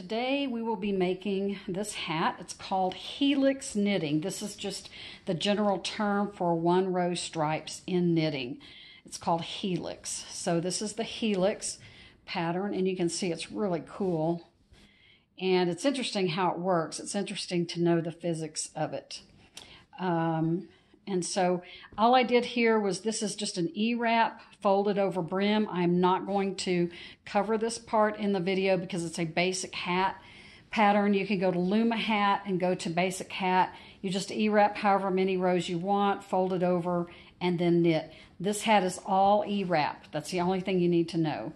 today we will be making this hat. It's called Helix knitting. This is just the general term for one row stripes in knitting. It's called Helix. So this is the Helix pattern, and you can see it's really cool. And it's interesting how it works. It's interesting to know the physics of it. And so all I did here was, this is just an E-wrap folded over brim. I'm not going to cover this part in the video because it's a basic hat pattern. You can go to Loom a hat and go to basic hat. You just E-wrap however many rows you want, fold it over, and then knit. This hat is all E-wrap. That's the only thing you need to know.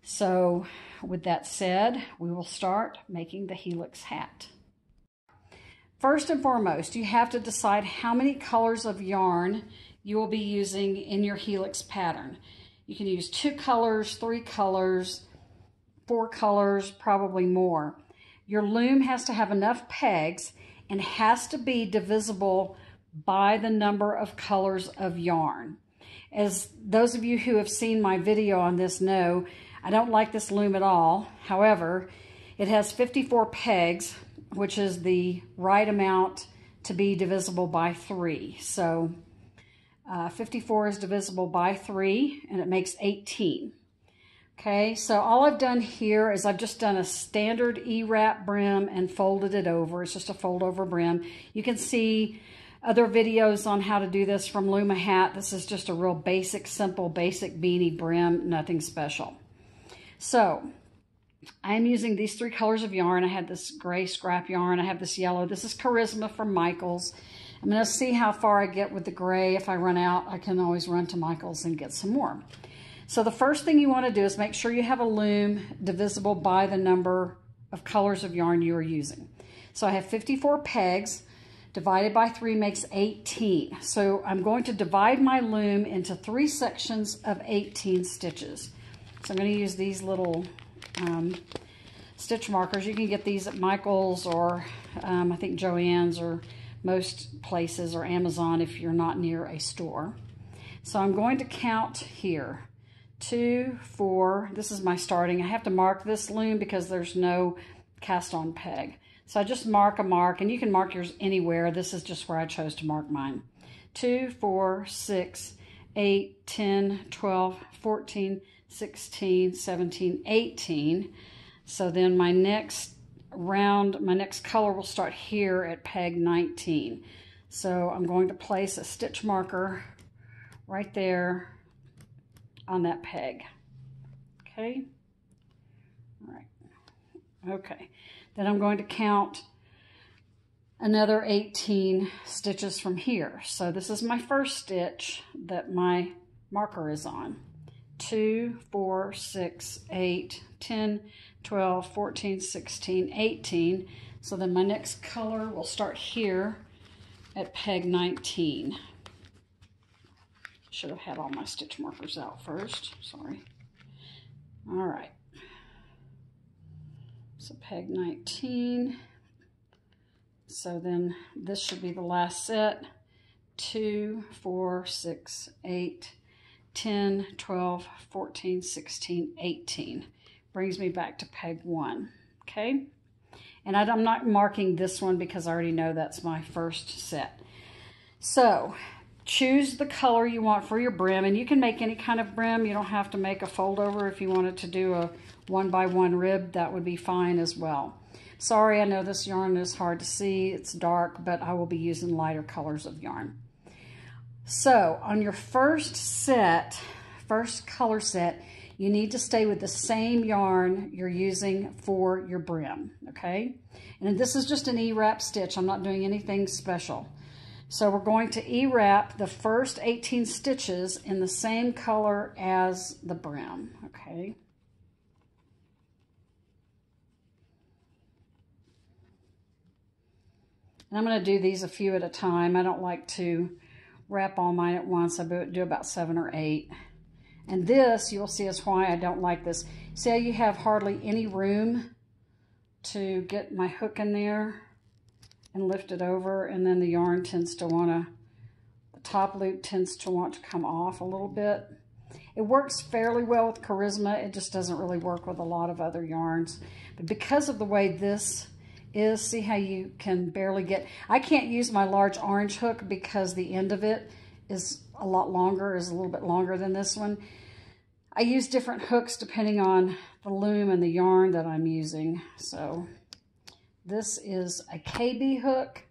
So with that said, we will start making the Helix hat. First and foremost, you have to decide how many colors of yarn you will be using in your Helix pattern. You can use 2 colors, 3 colors, 4 colors, probably more. Your loom has to have enough pegs and has to be divisible by the number of colors of yarn. As those of you who have seen my video on this know, I don't like this loom at all. However, it has 54 pegs, which is the right amount to be divisible by 3. So 54 is divisible by 3, and it makes 18. Okay, so all I've done here is I've just done a standard E-wrap brim and folded it over. It's just a fold over brim. You can see other videos on how to do this from Loom a hat. This is just a real basic, simple, basic beanie brim, nothing special. So I'm using these 3 colors of yarn. I have this gray scrap yarn. I have this yellow. This is Charisma from Michaels. I'm going to see how far I get with the gray. If I run out, I can always run to Michaels and get some more. So the first thing you want to do is make sure you have a loom divisible by the number of colors of yarn you are using. So I have 54 pegs. Divided by 3 makes 18. So I'm going to divide my loom into 3 sections of 18 stitches. So I'm going to use these little stitch markers. You can get these at Michael's or I think Joann's or most places, or Amazon if you're not near a store. So I'm going to count here. 2, 4, this is my starting. I have to mark this loom because there's no cast on peg. So I just mark a mark, and you can mark yours anywhere. This is just where I chose to mark mine. 2, 4, 6, 8, 10, 12, 14, 16, 17, 18. So then my next round, my next color will start here at peg 19. So I'm going to place a stitch marker right there on that peg. Okay. All right. Okay. Then I'm going to count another 18 stitches from here. So this is my first stitch that my marker is on. 2, 4, 6, 8, 10, 12, 14, 16, 18. So then my next color will start here at peg 19. Should have had all my stitch markers out first, sorry. All right. So peg 19. So then this should be the last set. 2, 4, 6, 8, 10, 12, 14, 16, 18. Brings me back to peg 1, okay? And I'm not marking this one because I already know that's my first set. So choose the color you want for your brim, and you can make any kind of brim. You don't have to make a fold over. If you wanted to do a 1x1 rib, that would be fine as well. Sorry, I know this yarn is hard to see. It's dark, but I will be using lighter colors of yarn. So on your first color set, you need to stay with the same yarn you're using for your brim, okay? And this is just an E-wrap stitch. I'm not doing anything special. So we're going to E-wrap the first 18 stitches in the same color as the brim, okay? And I'm going to do these a few at a time. I don't like to wrap all mine at once. I do about 7 or 8. And this, you'll see, is why I don't like this. See how you have hardly any room to get my hook in there and lift it over, and then the yarn tends to want to, the top loop tends to want to come off a little bit. It works fairly well with Charisma. It just doesn't really work with a lot of other yarns. But because of the way this is, see how you can barely get... I can't use my large orange hook because the end of it is a lot longer, is a little bit longer than this one. I use different hooks depending on the loom and the yarn that I'm using. So this is a KB hook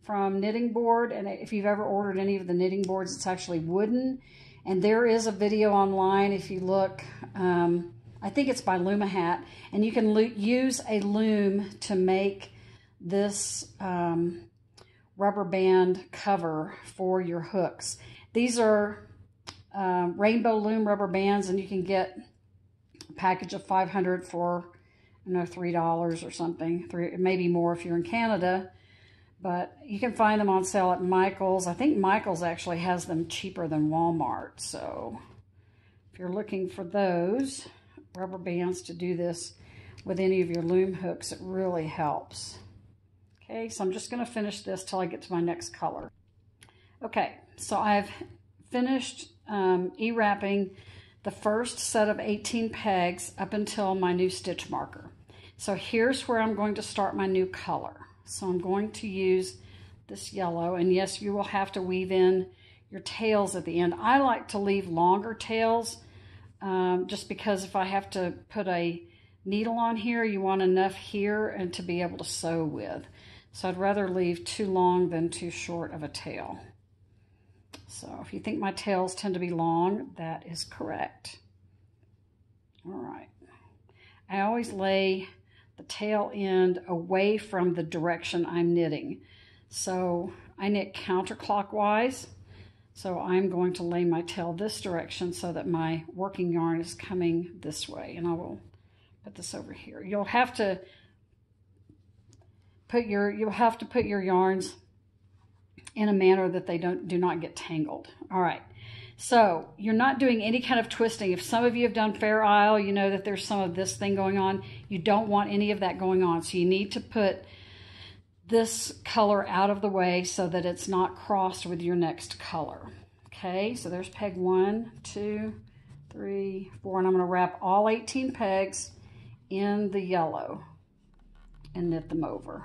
from Knitting Board, and if you've ever ordered any of the knitting boards, it's actually wooden. And there is a video online if you look. I think it's by Loom Hat, and you can use a loom to make this rubber band cover for your hooks. These are rainbow loom rubber bands, and you can get a package of 500 for, you know, $3 or something, maybe more if you're in Canada. But you can find them on sale at Michael's. I think Michael's actually has them cheaper than Walmart. So if you're looking for those rubber bands to do this with any of your loom hooks, it really helps. Okay, so I'm just going to finish this till I get to my next color. Okay, so I've finished E-wrapping the first set of 18 pegs up until my new stitch marker. So here's where I'm going to start my new color. So I'm going to use this yellow, and yes, you will have to weave in your tails at the end. I like to leave longer tails just because if I have to put a needle on here, you want enough here and to be able to sew with. So I'd rather leave too long than too short of a tail. So if you think my tails tend to be long, that is correct. All right. I always lay the tail end away from the direction I'm knitting. So I knit counterclockwise. So I'm going to lay my tail this direction so that my working yarn is coming this way. And I will put this over here. You'll have to put your yarns in a manner that they do not get tangled. All right. So you're not doing any kind of twisting. If some of you have done Fair Isle, you know that there's some of this thing going on. You don't want any of that going on. So you need to put this color out of the way so that it's not crossed with your next color. Okay, so there's peg 1, 2, 3, 4, and I'm going to wrap all 18 pegs in the yellow and knit them over.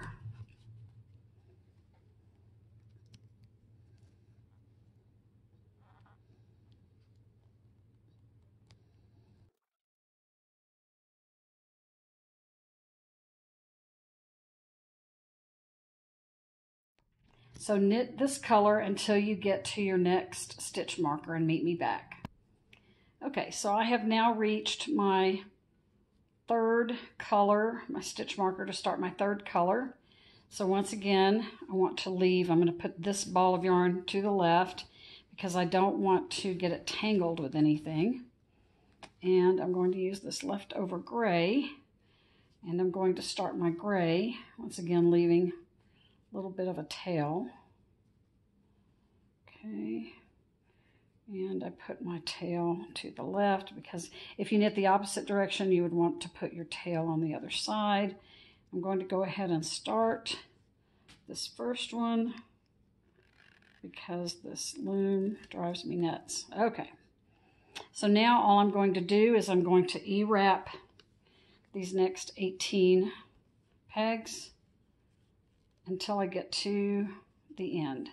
So knit this color until you get to your next stitch marker and meet me back. Okay, so I have now reached my third color, my stitch marker to start my third color. So once again, I want to leave, I'm going to put this ball of yarn to the left because I don't want to get it tangled with anything. And I'm going to use this leftover gray, and I'm going to start my gray, once again leaving a little bit of a tail. Okay, and I put my tail to the left because if you knit the opposite direction, you would want to put your tail on the other side. I'm going to go ahead and start this first one because this loom drives me nuts. Okay, so now all I'm going to do is I'm going to E-wrap these next 18 pegs until I get to the end.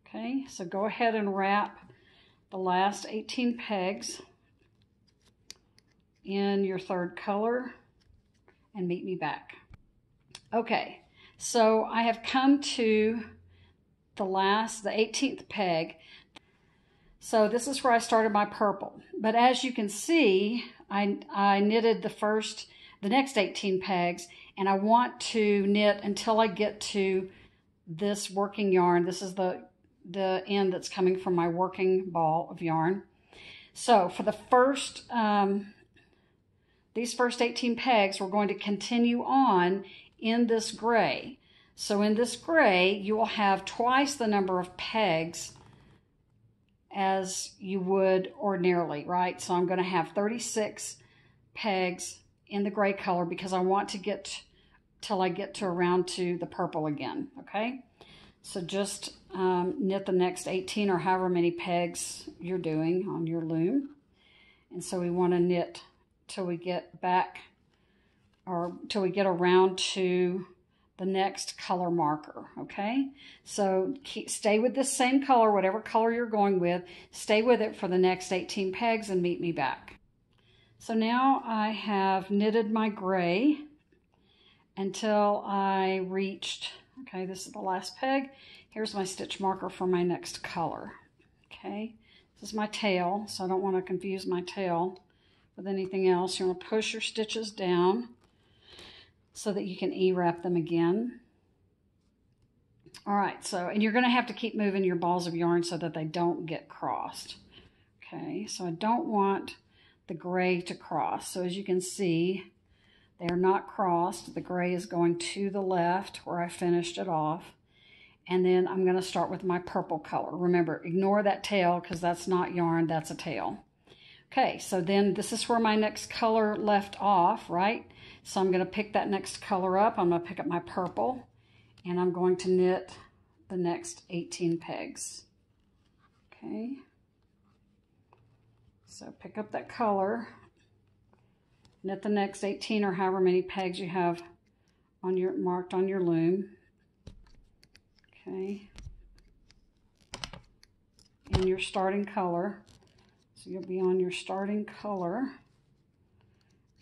Okay, so go ahead and wrap the last 18 pegs in your third color and meet me back. Okay, so I have come to the 18th peg. So this is where I started my purple. But as you can see, I knitted the next 18 pegs, and I want to knit until I get to this working yarn. This is the end that's coming from my working ball of yarn. So for the first, these first 18 pegs, we're going to continue on in this gray. So in this gray, you will have twice the number of pegs as you would ordinarily, right? So I'm going to have 36 pegs in the gray color because I want to get till I get to around to the purple again, okay? So just knit the next 18 or however many pegs you're doing on your loom. And so we want to knit till we get back, or till we get around to the next color marker, okay? So stay with the same color, whatever color you're going with, stay with it for the next 18 pegs and meet me back. So now I have knitted my gray until I reached, okay, this is the last peg. Here's my stitch marker for my next color, okay? This is my tail, so I don't want to confuse my tail with anything else. You want to push your stitches down so that you can E-wrap them again. All right, so, and you're going to have to keep moving your balls of yarn so that they don't get crossed. Okay, so I don't want the gray to cross. So as you can see, they are not crossed. The gray is going to the left where I finished it off. And then I'm going to start with my purple color. Remember, ignore that tail because that's not yarn, that's a tail. Okay, so then this is where my next color left off, right? So I'm going to pick that next color up. I'm going to pick up my purple, and I'm going to knit the next 18 pegs. Okay. So pick up that color, knit the next 18 or however many pegs you have on your marked on your loom. Okay. And your starting color. So you'll be on your starting color.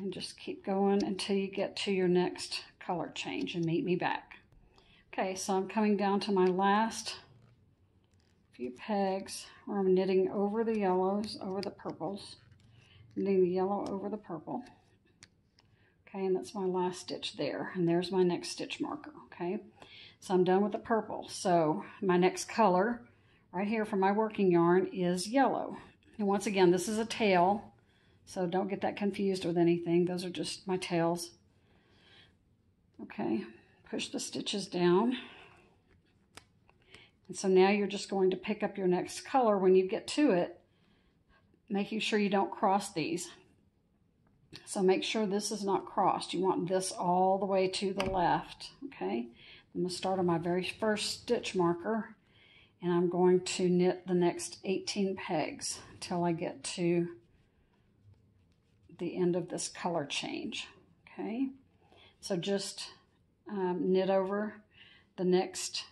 And just keep going until you get to your next color change and meet me back. Okay, so I'm coming down to my last few pegs where I'm knitting over the yellows, over the purples, knitting the yellow over the purple. Okay, and that's my last stitch there. And there's my next stitch marker, okay? So I'm done with the purple. So my next color right here for my working yarn is yellow. And once again, this is a tail. So don't get that confused with anything. Those are just my tails. Okay, push the stitches down. And so now you're just going to pick up your next color when you get to it, making sure you don't cross these. So make sure this is not crossed. You want this all the way to the left, okay? I'm going to start on my very first stitch marker, and I'm going to knit the next 18 pegs until I get to the end of this color change, okay? So just knit over the next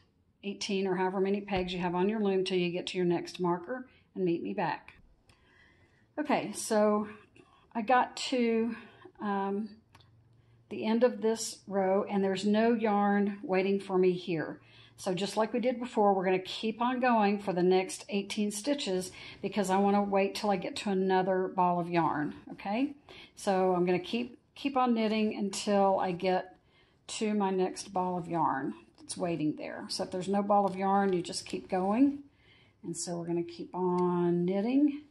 18 or however many pegs you have on your loom till you get to your next marker and meet me back. Okay, so I got to the end of this row and there's no yarn waiting for me here. So just like we did before, we're going to keep on going for the next 18 stitches because I want to wait till I get to another ball of yarn, okay? So I'm going to keep on knitting until I get to my next ball of yarn that's waiting there. So if there's no ball of yarn, you just keep going. And so we're going to keep on knitting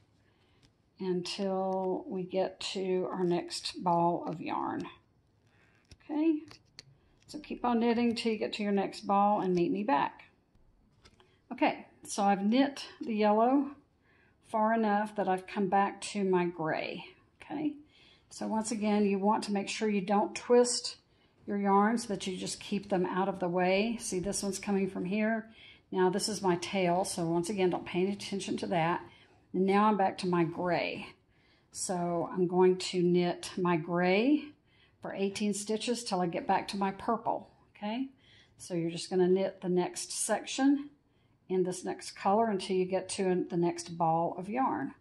until we get to our next ball of yarn, okay? So keep on knitting till you get to your next ball and meet me back. Okay, so I've knit the yellow far enough that I've come back to my gray, okay? So once again, you want to make sure you don't twist your yarn so that you just keep them out of the way. See, this one's coming from here. Now this is my tail, so once again, don't pay any attention to that. And now I'm back to my gray. So I'm going to knit my gray for 18 stitches till I get back to my purple, okay? So you're just going to knit the next section in this next color until you get to the next ball of yarn.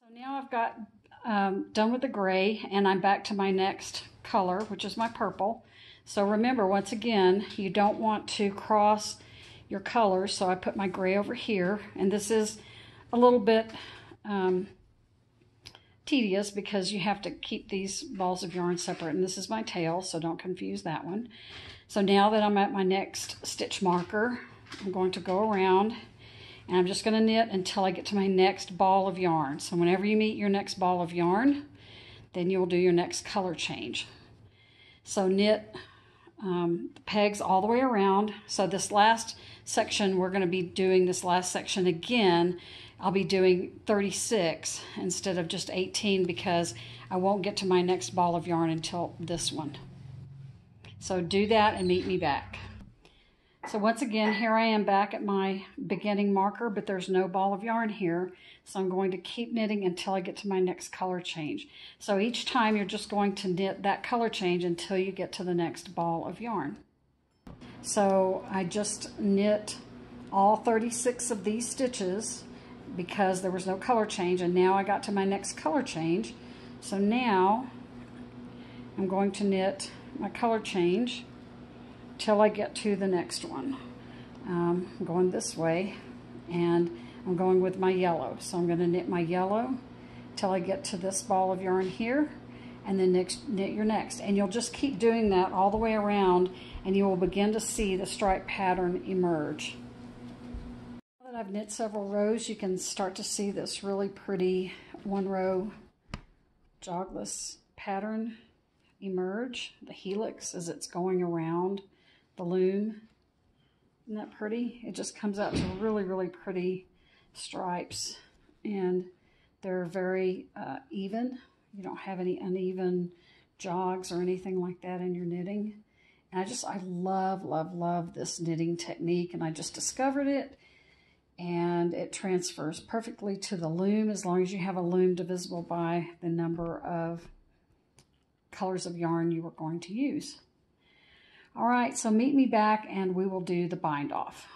So now I've got done with the gray and I'm back to my next color, which is my purple. So remember, once again, you don't want to cross your colors. So I put my gray over here, and this is a little bit tedious because you have to keep these balls of yarn separate, and this is my tail, so don't confuse that one. So now that I'm at my next stitch marker, I'm going to go around and I'm just going to knit until I get to my next ball of yarn. So whenever you meet your next ball of yarn, then you'll do your next color change. So knit the pegs all the way around. So this last section, we're going to be doing this last section again. I'll be doing 36 instead of just 18 because I won't get to my next ball of yarn until this one. So do that and meet me back. So once again, here I am back at my beginning marker, but there's no ball of yarn here. So I'm going to keep knitting until I get to my next color change. So each time you're just going to knit that color change until you get to the next ball of yarn. So I just knit all 36 of these stitches because there was no color change, and now I got to my next color change. So now I'm going to knit my color change till I get to the next one. I'm going this way, and I'm going with my yellow. So I'm going to knit my yellow till I get to this ball of yarn here, and then knit your next. And you'll just keep doing that all the way around, and you will begin to see the stripe pattern emerge. Now that I've knit several rows, you can start to see this really pretty one-row jogless pattern emerge, the helix, as it's going around the loom. Isn't that pretty? It just comes out to really, really pretty stripes, and they're very even. You don't have any uneven jogs or anything like that in your knitting. And I love, love, love this knitting technique, and I just discovered it, and it transfers perfectly to the loom as long as you have a loom divisible by the number of colors of yarn you are going to use. All right, so meet me back and we will do the bind off.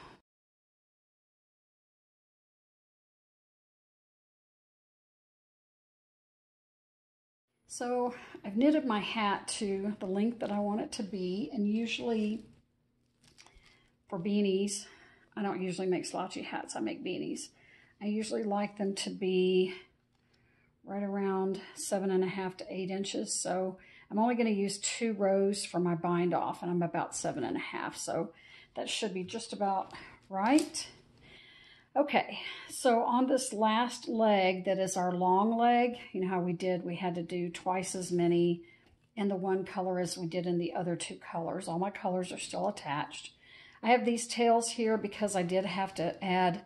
So I've knitted my hat to the length that I want it to be, and usually for beanies, I don't usually make slouchy hats, I make beanies. I usually like them to be right around 7.5 to 8 inches. So I'm only going to use 2 rows for my bind off, and I'm about 7.5. So that should be just about right. Okay, so on this last leg that is our long leg, you know how we had to do twice as many in the one color as we did in the other 2 colors. All my colors are still attached. I have these tails here because I did have to add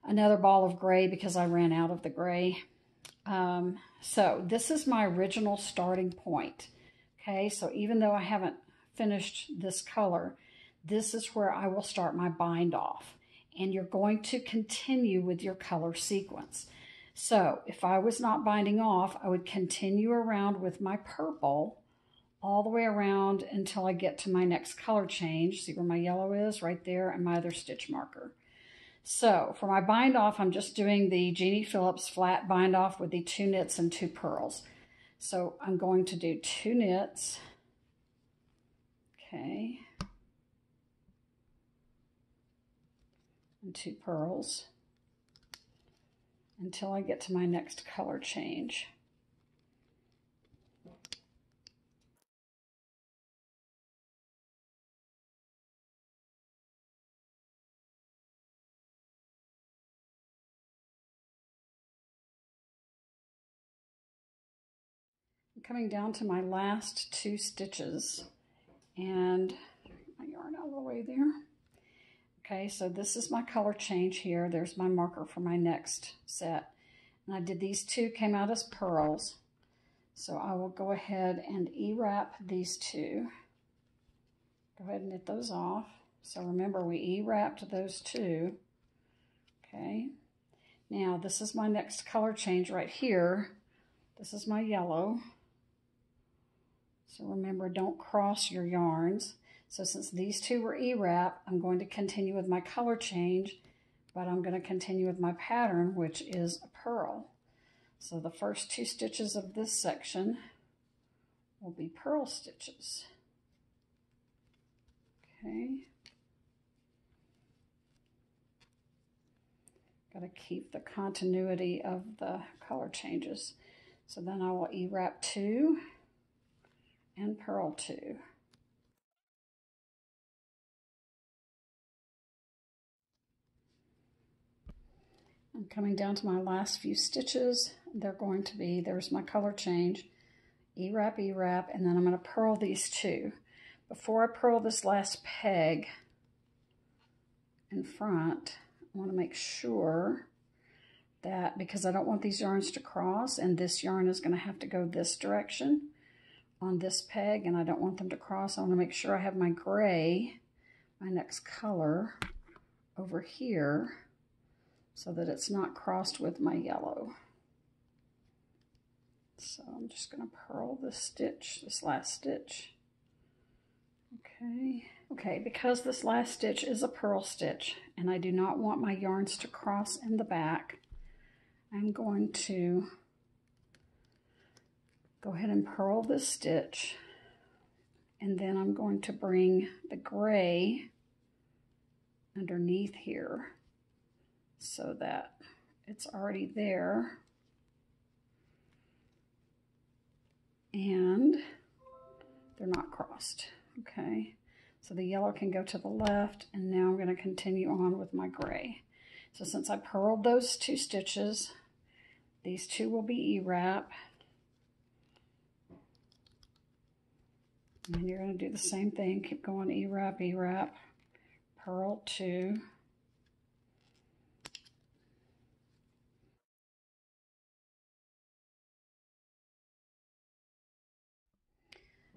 another ball of gray because I ran out of the gray. So this is my original starting point. Okay, so even though I haven't finished this color, this is where I will start my bind off. And you're going to continue with your color sequence. So if I was not binding off, I would continue around with my purple all the way around until I get to my next color change. See where my yellow is? Right there, and my other stitch marker. So for my bind off, I'm just doing the Jeannie Phillips flat bind off with the 2 knits and 2 purls. So I'm going to do 2 knits. Okay. And 2 purls until I get to my next color change. I'm coming down to my last 2 stitches, and my yarn out of the way there. Okay, so this is my color change here. There's my marker for my next set. And I did these 2, came out as purls. So I will go ahead and E-wrap these 2. Go ahead and knit those off. So remember, we E-wrapped those 2. Okay, now this is my next color change right here. This is my yellow. So remember, don't cross your yarns. So since these 2 were E-wrap, I'm going to continue with my color change, but I'm going to continue with my pattern, which is a purl. So the first 2 stitches of this section will be purl stitches. Okay. Got to keep the continuity of the color changes. So then I will E-wrap 2 and purl 2. I'm coming down to my last few stitches. They're going to be, there's my color change, E-wrap, E-wrap, and then I'm going to purl these 2. Before I purl this last peg in front, I want to make sure that because I don't want these yarns to cross, and this yarn is going to have to go this direction on this peg, and I don't want them to cross. I want to make sure I have my gray, my next color, over here so that it's not crossed with my yellow. So I'm just going to purl this stitch, this last stitch. Okay, because this last stitch is a purl stitch and I do not want my yarns to cross in the back, I'm going to go ahead and purl this stitch, and then I'm going to bring the gray underneath here so that it's already there, and they're not crossed. Okay, so the yellow can go to the left, and now I'm going to continue on with my gray. So since I purled those 2 stitches, these 2 will be E-wrap. And then you're going to do the same thing. Keep going, E-wrap, E-wrap, purl 2.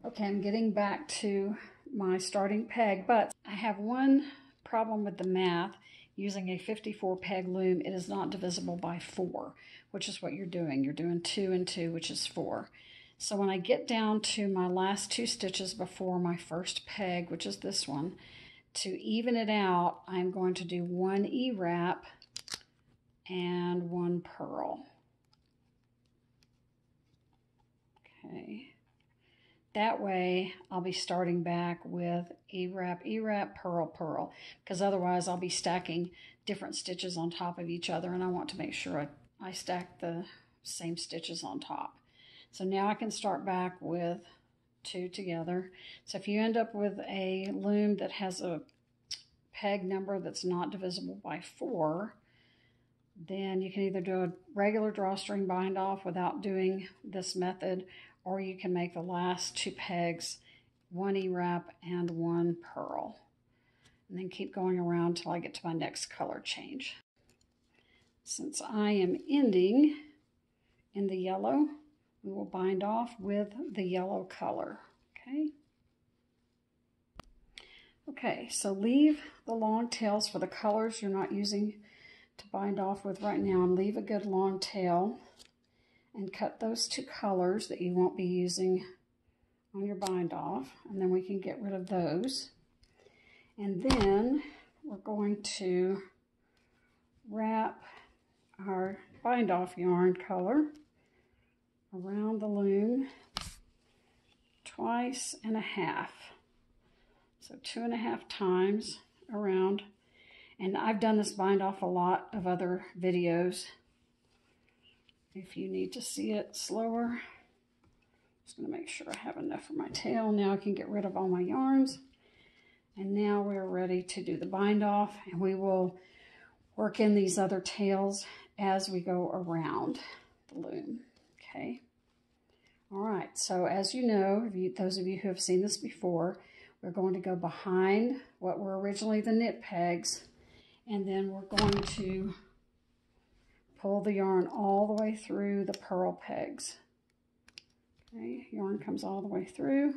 Okay, I'm getting back to my starting peg, but I have one problem with the math. Using a 54 peg loom, it is not divisible by 4, which is what you're doing. You're doing 2 and 2, which is 4. So when I get down to my last 2 stitches before my first peg, which is this one, to even it out, I'm going to do 1 E-wrap and 1 purl. Okay. That way, I'll be starting back with E-wrap, E-wrap, purl, purl, because otherwise I'll be stacking different stitches on top of each other, and I want to make sure I stack the same stitches on top. So now I can start back with 2 together. So if you end up with a loom that has a peg number that's not divisible by 4, then you can either do a regular drawstring bind off without doing this method, or you can make the last 2 pegs 1 E-wrap and 1 purl. And then keep going around till I get to my next color change. Since I am ending in the yellow, we will bind off with the yellow color, okay? Okay, so leave the long tails for the colors you're not using to bind off with right now, and leave a good long tail. And cut those 2 colors that you won't be using on your bind off, and then we can get rid of those. And then we're going to wrap our bind off yarn color around the loom twice and a half. So 2.5 times around. And I've done this bind off a lot of other videos. If you need to see it slower, just going to make sure I have enough for my tail. Now I can get rid of all my yarns. And now we're ready to do the bind off, and we will work in these other tails as we go around the loom. Okay. All right. So as you know, those of you who have seen this before, we're going to go behind what were originally the knit pegs, and then we're going to pull the yarn all the way through the purl pegs. Okay, yarn comes all the way through.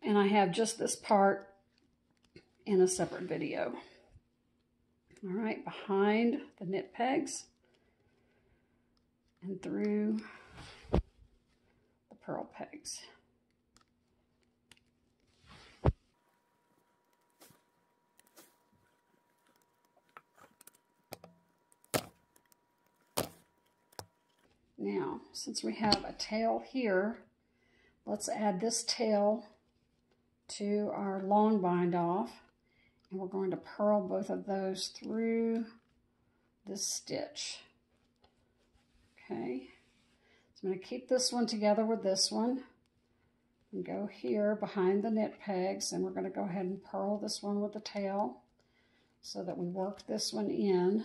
And I have just this part in a separate video. All right, behind the knit pegs and through the purl pegs. Now, since we have a tail here, let's add this tail to our long bind off, and we're going to purl both of those through this stitch. Okay, so I'm going to keep this one together with this one and go here behind the knit pegs, and we're going to go ahead and purl this one with the tail so that we work this one in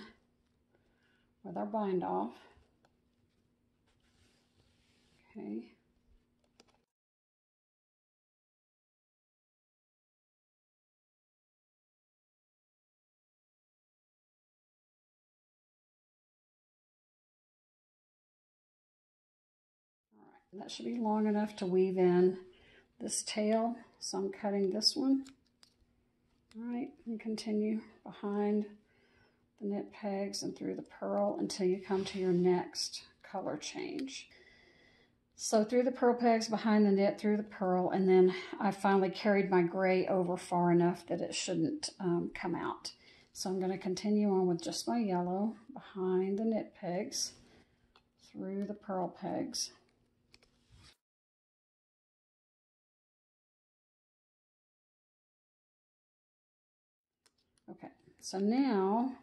with our bind off. Okay. And that should be long enough to weave in this tail. So I'm cutting this one. All right, and continue behind the knit pegs and through the purl until you come to your next color change. So through the purl pegs, behind the knit, through the purl, and then I finally carried my gray over far enough that it shouldn't come out. So I'm going to continue on with just my yellow behind the knit pegs, through the purl pegs. Okay, so now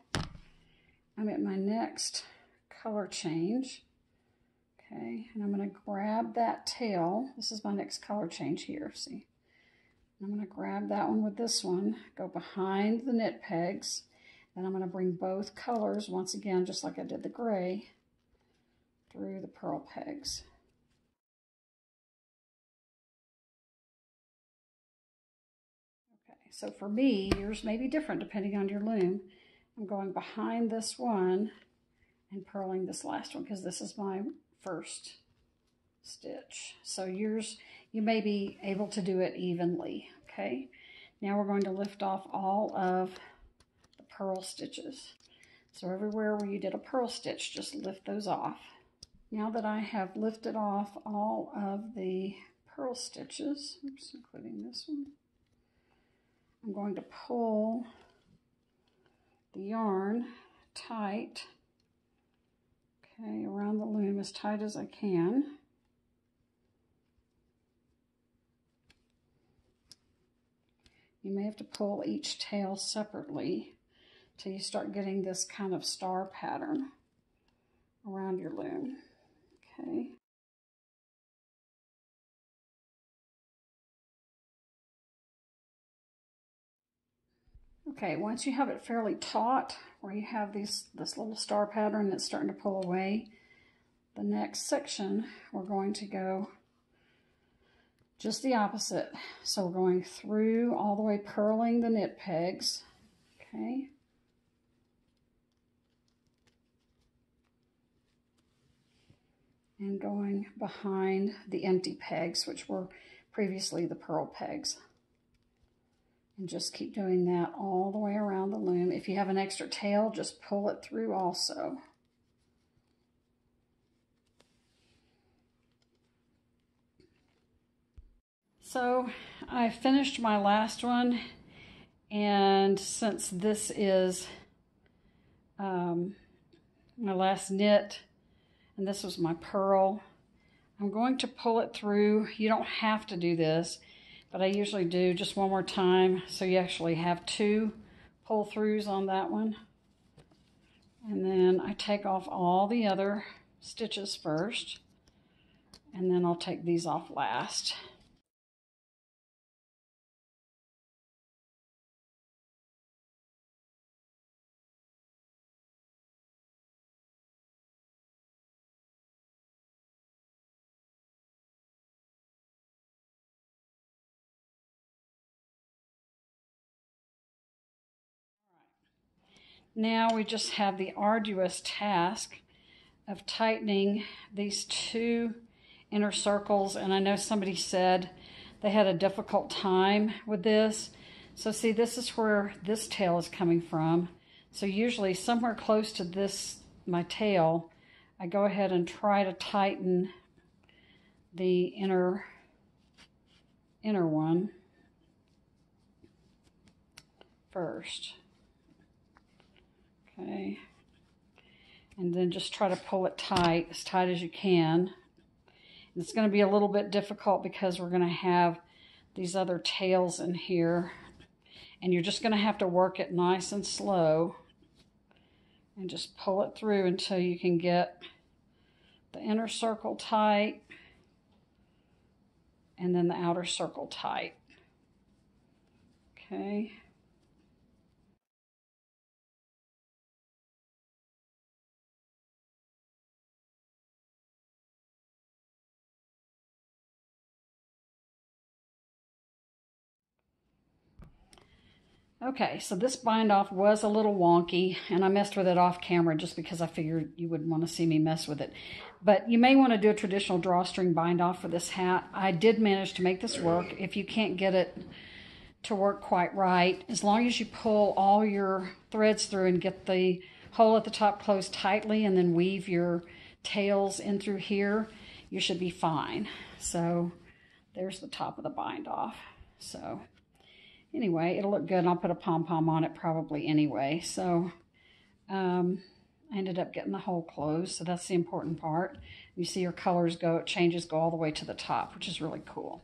I'm at my next color change. Okay, and I'm going to grab that tail. This is my next color change here, see? I'm going to grab that one with this one, go behind the knit pegs, then I'm going to bring both colors, once again, just like I did the gray, through the purl pegs. Okay, so for me, yours may be different depending on your loom. I'm going behind this one and purling this last one because this is my first stitch. So yours, you may be able to do it evenly, okay? Now we're going to lift off all of the purl stitches. So everywhere where you did a purl stitch, just lift those off. Now that I have lifted off all of the purl stitches, oops, including this one, I'm going to pull the yarn tight, okay, around the loom as tight as I can. You may have to pull each tail separately till you start getting this kind of star pattern around your loom, okay? Okay, once you have it fairly taut, where you have this little star pattern that's starting to pull away, the next section we're going to go just the opposite. So we're going through all the way, purling the knit pegs, okay? And going behind the empty pegs, which were previously the purl pegs. And just keep doing that all the way around the loom. If you have an extra tail, just pull it through also. So I finished my last one, and since this is my last knit, and this was my purl, I'm going to pull it through. You don't have to do this, but I usually do just one more time, so you actually have two pull throughs on that one. And then I take off all the other stitches first, and then I'll take these off last. Now we just have the arduous task of tightening these two inner circles, and I know somebody said they had a difficult time with this. So see, this is where this tail is coming from. So usually somewhere close to this, my tail, I go ahead and try to tighten the inner one first. Okay, and then just try to pull it tight, as tight as you can. And it's going to be a little bit difficult because we're going to have these other tails in here, and you're just going to have to work it nice and slow and just pull it through until you can get the inner circle tight and then the outer circle tight. Okay. Okay, so this bind off was a little wonky, and I messed with it off camera just because I figured you wouldn't want to see me mess with it. But you may want to do a traditional drawstring bind off for this hat. I did manage to make this work. If you can't get it to work quite right, as long as you pull all your threads through and get the hole at the top closed tightly and then weave your tails in through here, you should be fine. So there's the top of the bind off. So anyway, it'll look good, and I'll put a pom-pom on it probably anyway. So I ended up getting the hole closed, so that's the important part. You see your colors go, it changes, go all the way to the top, which is really cool.